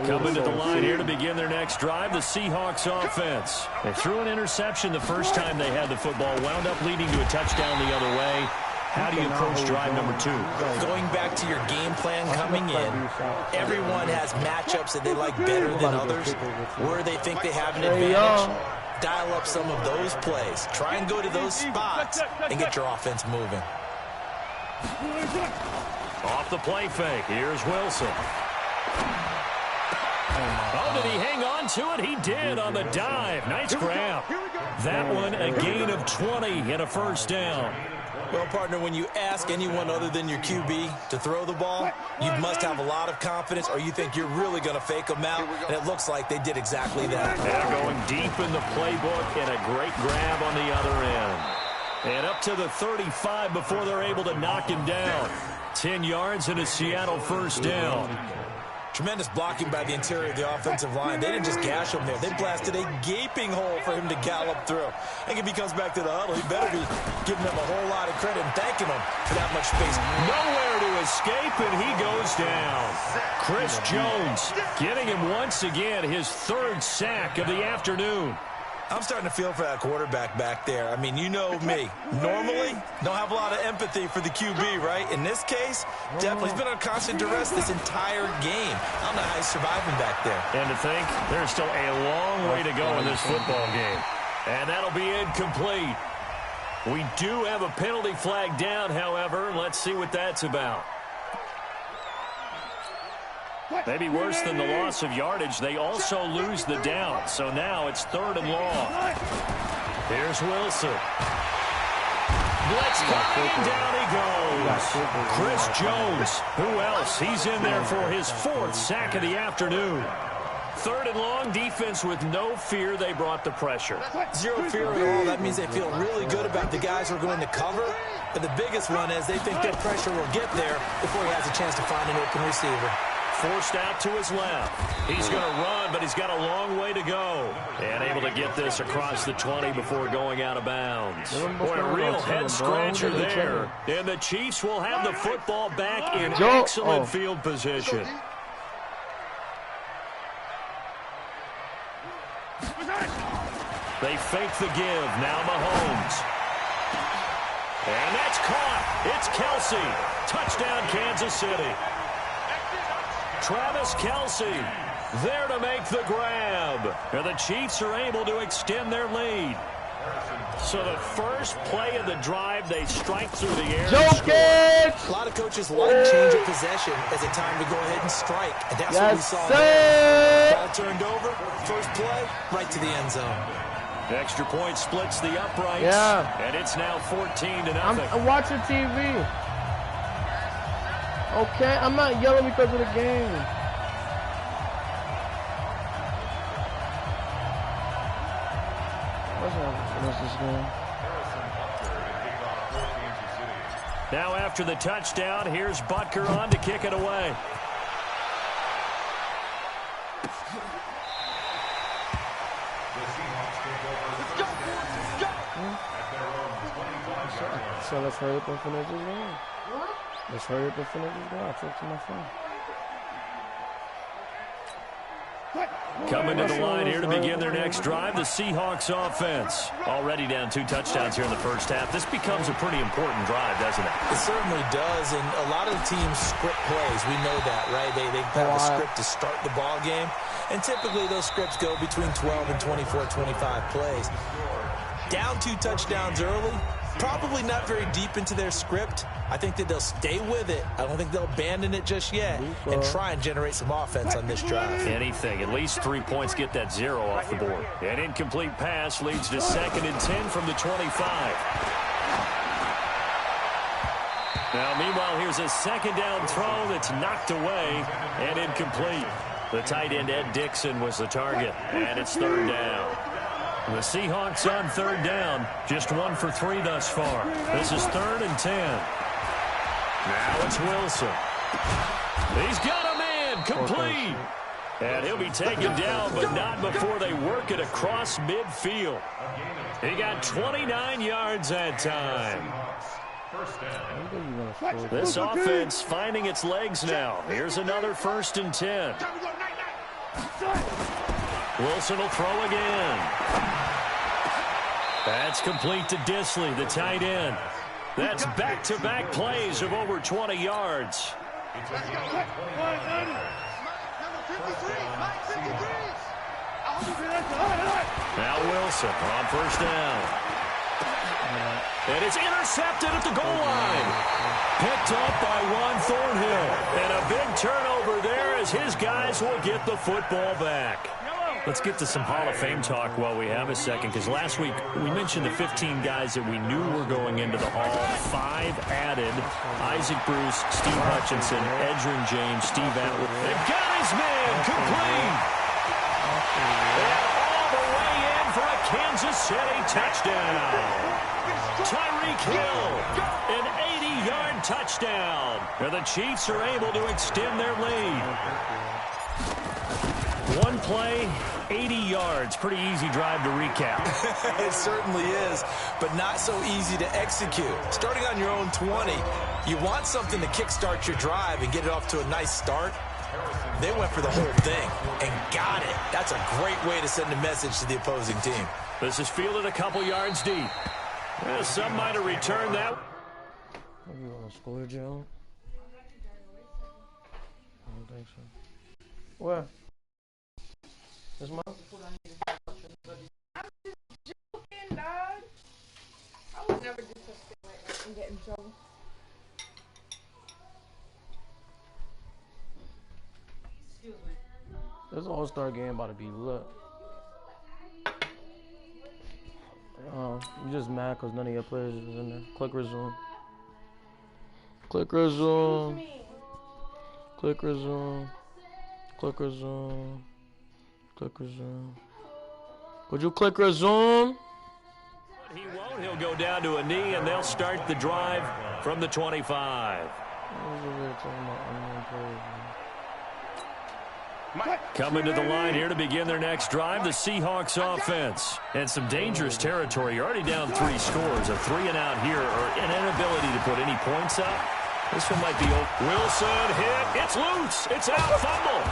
Coming to the line here to begin their next drive, the Seahawks offense. They threw an interception the first time they had the football, wound up leading to a touchdown the other way. How do you approach drive number 2? Going back to your game plan coming in, everyone has matchups that they like better than others. Where they think they have an advantage, dial up some of those plays. Try and go to those spots and get your offense moving. Off the play fake, here's Wilson. Oh, did he hang on to it? He did on the dive. Nice grab. That one, a gain of 20 and a first down. Well, partner, when you ask anyone other than your QB to throw the ball, you must have a lot of confidence or you think you're really going to fake them out, and it looks like they did exactly that. They're going deep in the playbook and a great grab on the other end. And up to the 35 before they're able to knock him down. 10 yards and a Seattle first down. Tremendous blocking by the interior of the offensive line. They didn't just gash him there. They blasted a gaping hole for him to gallop through. I think if he comes back to the huddle, he better be giving them a whole lot of credit and thanking them for that much space. Nowhere to escape, and he goes down. Chris Jones getting him once again his 3rd sack of the afternoon. I'm starting to feel for that quarterback back there. I mean, you know me. Normally, don't have a lot of empathy for the QB, right? In this case, definitely. He's been on constant duress this entire game. I don't know how he's surviving back there. And to think, there's still a long way to go in this football game. And that'll be incomplete. We do have a penalty flag down, however. Let's see what that's about. Maybe worse than the loss of yardage, they also lose the down. So now it's 3rd and long. Here's Wilson. Blitz coming, and down he goes. Chris Jones. Who else? He's in there for his 4th sack of the afternoon. 3rd and long, defense with no fear. They brought the pressure. Zero fear at all. That means they feel really good about the guys who are going to cover. But the biggest one is they think their pressure will get there before he has a chance to find an open receiver. Forced out to his left. He's going to run, but he's got a long way to go. And able to get this across the 20 before going out of bounds. Boy, a real head-scratcher there. And the Chiefs will have the football back in excellent field position. They fake the give. Now Mahomes. And that's caught. It's Kelsey. Touchdown, Kansas City. Travis Kelsey there to make the grab. And the Chiefs are able to extend their lead. So the first play of the drive, they strike through the air. A lot of coaches like change of possession as a time to go ahead and strike. And that's what we saw there. Ball turned over, first play, right to the end zone. Extra point splits the uprights. Yeah. And it's now 14-0. I'm watching TV. Okay, I'm not yelling because of the game. What's this game? Now after the touchdown, here's Butker on to kick it away. So let's hurry up and finish this game. Let's hurry up and finish this game. I'll talk to my phone. Coming to the line here to begin their next drive, the Seahawks offense. Already down 2 touchdowns here in the first half. This becomes a pretty important drive, doesn't it? It certainly does, and a lot of the teams script plays. We know that, right? They have a script to start the ball game, and typically those scripts go between 12 and 24, 25 plays. Down 2 touchdowns early, probably not very deep into their script. I think that they'll stay with it. I don't think they'll abandon it just yet and try and generate some offense on this drive. Anything. At least 3 points, get that 0 off the board. An incomplete pass leads to 2nd and 10 from the 25. Now, meanwhile, here's a 2nd down throw that's knocked away and incomplete. The tight end, Ed Dixon, was the target, and it's 3rd down. The Seahawks on 3rd down, just 1 for 3 thus far. This is 3rd and 10. Now it's Wilson. He's got a man complete. And he'll be taken down, but not before they work it across midfield. He got 29 yards that time. This offense finding its legs now. Here's another 1st and 10. Wilson will throw again. That's complete to Disley, the tight end. That's back-to-back plays of over 20 yards. Now Wilson on 1st down. And it's intercepted at the goal line. Picked up by Juan Thornhill. And a big turnover there as his guys will get the football back. Let's get to some Hall of Fame talk while we have a second, because last week we mentioned the 15 guys that we knew were going into the Hall. 5 added: Isaac Bruce, Steve Hutchinson, Edgerrin James, Steve Atwood. They got his man complete. And all the way in for a Kansas City touchdown. Tyreek Hill, an 80-yard touchdown. And the Chiefs are able to extend their lead. One play, 80 yards. Pretty easy drive to recap. It certainly is, but not so easy to execute. Starting on your own 20, you want something to kickstart your drive and get it off to a nice start. They went for the whole thing and got it. That's a great way to send a message to the opposing team. This is fielded a couple yards deep. Well, some might have returned that. You want to score, Joe? I don't think so. Where? This month? I'm just joking, dog. I would never do something like that and get in trouble. Excuse me. This All-Star game about to be lit. You just mad because none of your players is in there. Click resume. Click resume. Click resume. Click resume. Click resume. Would you click resume? He won't. He'll go down to a knee, and they'll start the drive from the 25. Coming to the line here to begin their next drive, the Seahawks offense. And some dangerous territory. You're already down 3 scores. A 3-and-out here, or an inability to put any points up. This one might be open. Wilson hit. It's loose. It's out. Fumble.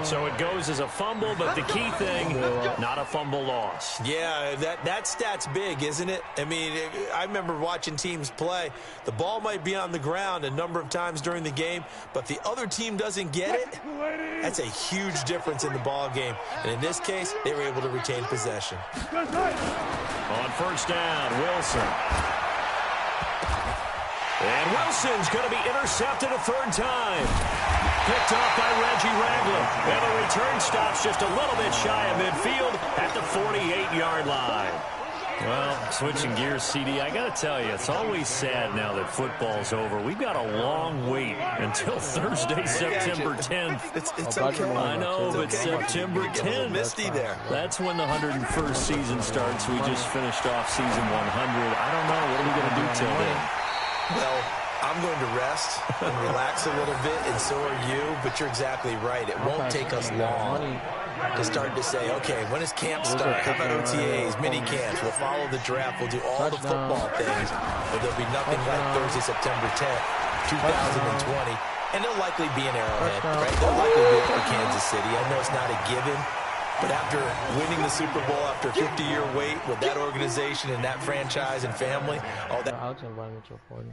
So it goes as a fumble, but the key thing, not a fumble loss. Yeah, that stat's big, isn't it? I mean, I remember watching teams play. The ball might be on the ground a number of times during the game, but the other team doesn't get it. That's a huge difference in the ball game. And in this case, they were able to retain possession. On 1st down, Wilson. And Wilson's going to be intercepted a 3rd time. Picked off by Reggie Ragland. And the return stops just a little bit shy of midfield at the 48-yard line. Well, switching gears, CD, I got to tell you, it's always sad now that football's over. We've got a long wait until Thursday, September 10th. It's okay. I know, but September 10th. Misty there. That's when the 101st season starts. We just finished off season 100. I don't know. What are we going to do till then? Well, I'm going to rest and relax a little bit, and so are you, but you're exactly right. It won't take us long to start to say, okay, when does camp start? How about OTAs, mini camps? We'll follow the draft. We'll do all the football things, but there'll be nothing like Thursday, September 10th, 2020, and it'll likely be an Arrowhead, right? They'll likely be it for Kansas City. I know it's not a given, but after winning the Super Bowl, after a 50-year wait with that organization and that franchise and family, all that. Alex invited me to a party.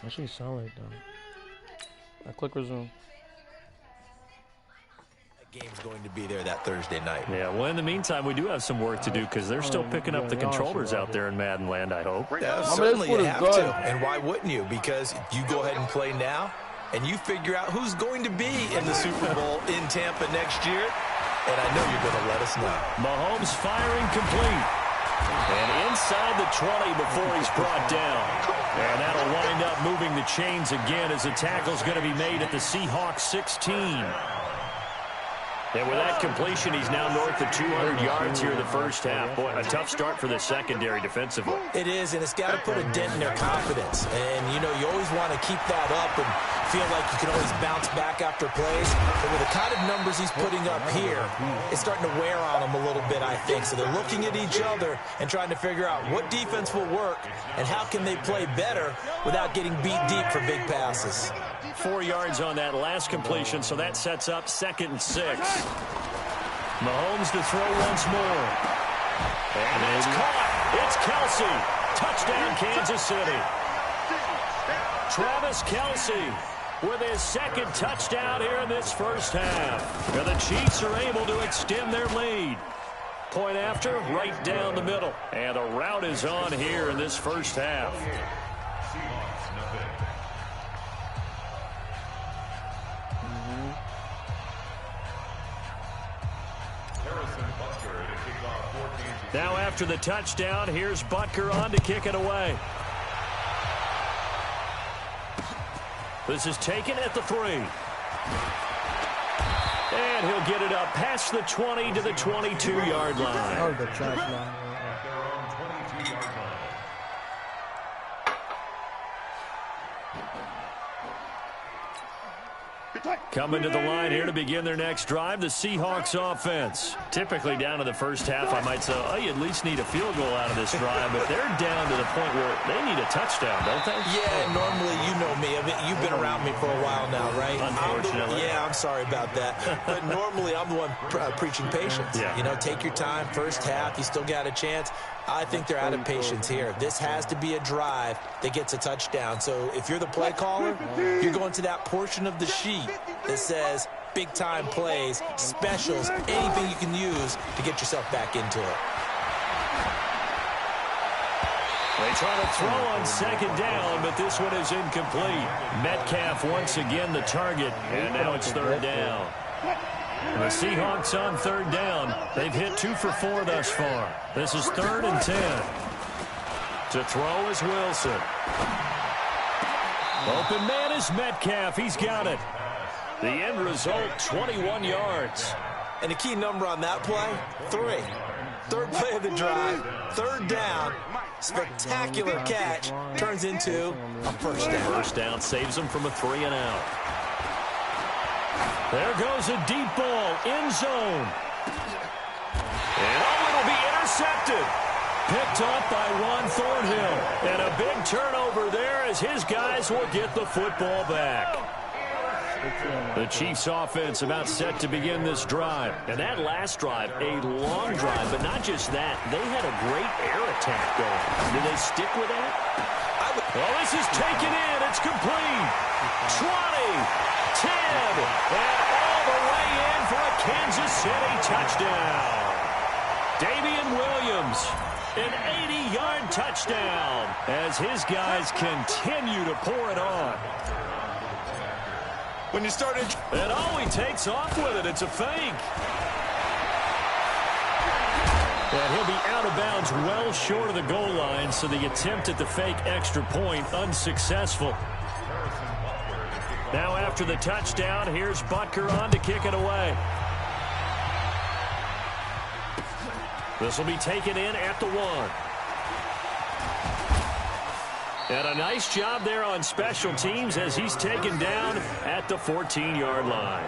Actually sound like that. I click resume. That game's going to be there that Thursday night. Yeah, well, in the meantime, we do have some work to do because they're still picking up the controllers out there in Madden land, I hope. Yeah, certainly you have to. And why wouldn't you? Because you go ahead and play now, and you figure out who's going to be in the Super Bowl in Tampa next year, and I know you're going to let us know. Mahomes firing complete. And inside the 20 before he's brought down. And that'll wind up moving the chains again as the tackle's going to be made at the Seahawks 16. And with that completion, he's now north of 200 yards here in the first half. Boy, a tough start for the secondary defensively. It is, and it's got to put a dent in their confidence. And, you know, you always want to keep that up and feel like you can always bounce back after plays. But with the kind of numbers he's putting up here, it's starting to wear on them a little bit, I think. So they're looking at each other and trying to figure out what defense will work and how can they play better without getting beat deep for big passes. 4 yards on that last completion, so that sets up 2nd and 6. Mahomes to throw once more. And it's caught. It's Kelsey. Touchdown, Kansas City. Travis Kelsey with his 2nd touchdown here in this first half. And the Chiefs are able to extend their lead. Point after, right down the middle. And the route is on here in this first half. Now after the touchdown, here's Butker on to kick it away. This is taken at the 3. And he'll get it up past the 20 to the 22-yard line. Oh, the trash line. Coming to the line here to begin their next drive, the Seahawks offense. Typically down to the first half, I might say, oh, you at least need a field goal out of this drive, but they're down to the point where they need a touchdown, don't they? Yeah, normally, you know me. I mean, you've been around me for a while now, right? Unfortunately. I'm sorry about that. But normally, I'm the one preaching patience. Yeah. You know, take your time. First half, you still got a chance. I think they're out of patience here. This has to be a drive that gets a touchdown. So if you're the play caller, you're going to that portion of the sheet that says big-time plays, specials, anything you can use to get yourself back into it. They try to throw on 2nd down, but this one is incomplete. Metcalf once again the target, and now it's 3rd down. The Seahawks on 3rd down. They've hit 2 for 4 thus far. This is 3rd and 10. To throw is Wilson. Open man is Metcalf. He's got it. The end result, 21 yards. And the key number on that play, 3. 3rd play of the drive, 3rd down. Spectacular catch turns into a first down. First down saves them from a 3 and out. There goes a deep ball, end zone. And it'll be intercepted. Picked off by Juan Thornhill. And a big turnover there as his guys will get the football back. The Chiefs offense about set to begin this drive. And that last drive, a long drive, but not just that. They had a great air attack going. Do they stick with that? Well, this is taken in. It's complete. 20, 10, and all the way in for a Kansas City touchdown. Damian Williams, an 80-yard touchdown as his guys continue to pour it on. When you started... And he takes off with it. It's a fake. And he'll be out of bounds well short of the goal line, so the attempt at the fake extra point unsuccessful. Now after the touchdown, here's Butker on to kick it away. This will be taken in at the 1. And a nice job there on special teams as he's taken down at the 14-yard line.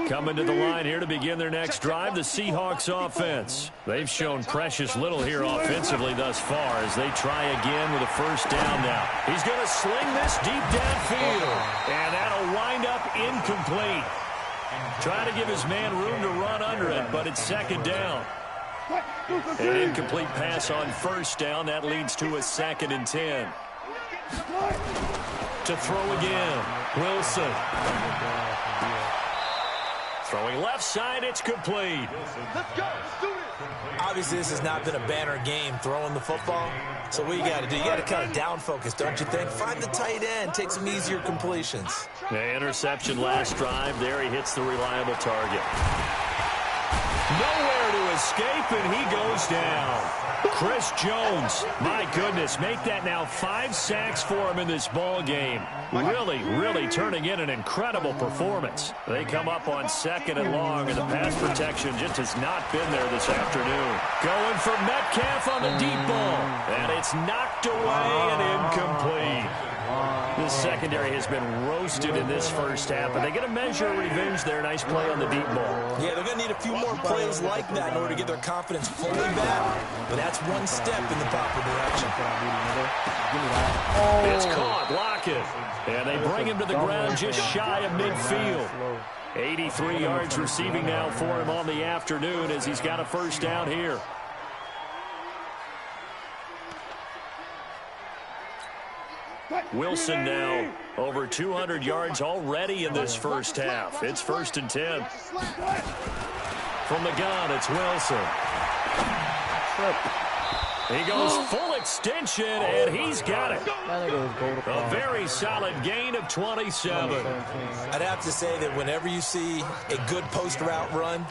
Coming to the line here to begin their next drive, the Seahawks offense. They've shown precious little here offensively thus far as they try again with a first down now. He's going to sling this deep downfield, and that'll wind up incomplete. Trying to give his man room to run under it, but it's 2nd down. An incomplete pass on first down. That leads to a 2nd and 10. To throw again, Wilson. Throwing left side, it's complete. Obviously, this has not been a banner game throwing the football. So what you got to do, you got to kind of down focus, don't you think? Find the tight end, take some easier completions. The interception last drive. There he hits the reliable target. Nowhere to escape, and he goes down. Chris Jones, my goodness, make that now 5 sacks for him in this ball game. Really turning in an incredible performance. They come up on 2nd and long, and the pass protection just has not been there this afternoon. Going for Metcalf on the deep ball, and it's knocked away and incomplete. The secondary has been roasted in this first half, but they get a measure of revenge there. Nice play on the deep ball. Yeah, they're going to need a few more plays like that in order to get their confidence fully back, but that's one step in the proper direction. It's caught, Lockett, and they bring him to the ground just shy of midfield. 83 yards receiving now for him on the afternoon as he's got a first down here. Wilson now over 200 yards already in this first half. It's 1st and 10. From the gun, it's Wilson. He goes full extension, and he's got it. A very solid gain of 27. I'd have to say that whenever you see a good post route run,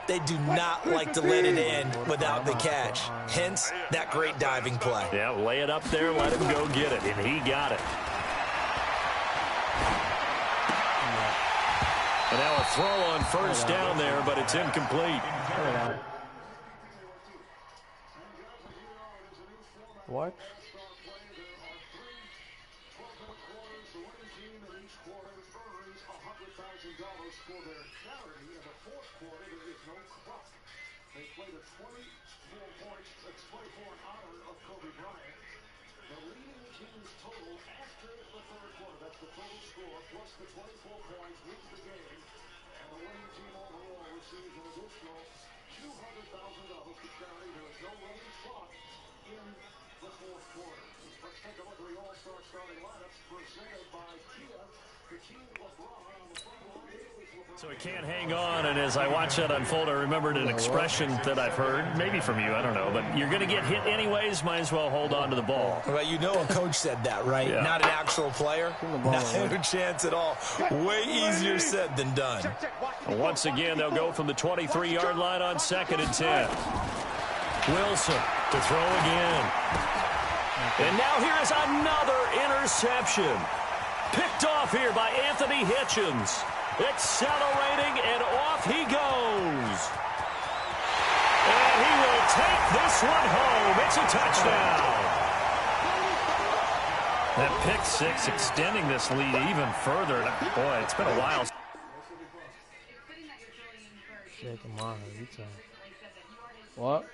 they do not like to let it end without the catch. Hence, that great diving play. Yeah, lay it up there, let him go get it, and he got it. And now a throw on first down there, but it's incomplete. What? So he can't hang on, and as I watch that unfold, I remembered an expression that I've heard, maybe from you, I don't know, but you're going to get hit anyways, might as well hold on to the ball. Well, you know a coach said that, right? Yeah. Not an actual player. Not a chance at all. Way easier said than done. Once again, they'll go from the 23-yard line on 2nd and 10. Wilson to throw again. And now here is another interception. Picked off here by Anthony Hitchens. Accelerating, and off he goes. And he will take this one home. It's a touchdown. That pick six extending this lead even further. Boy, it's been a while. Shaking my head. What?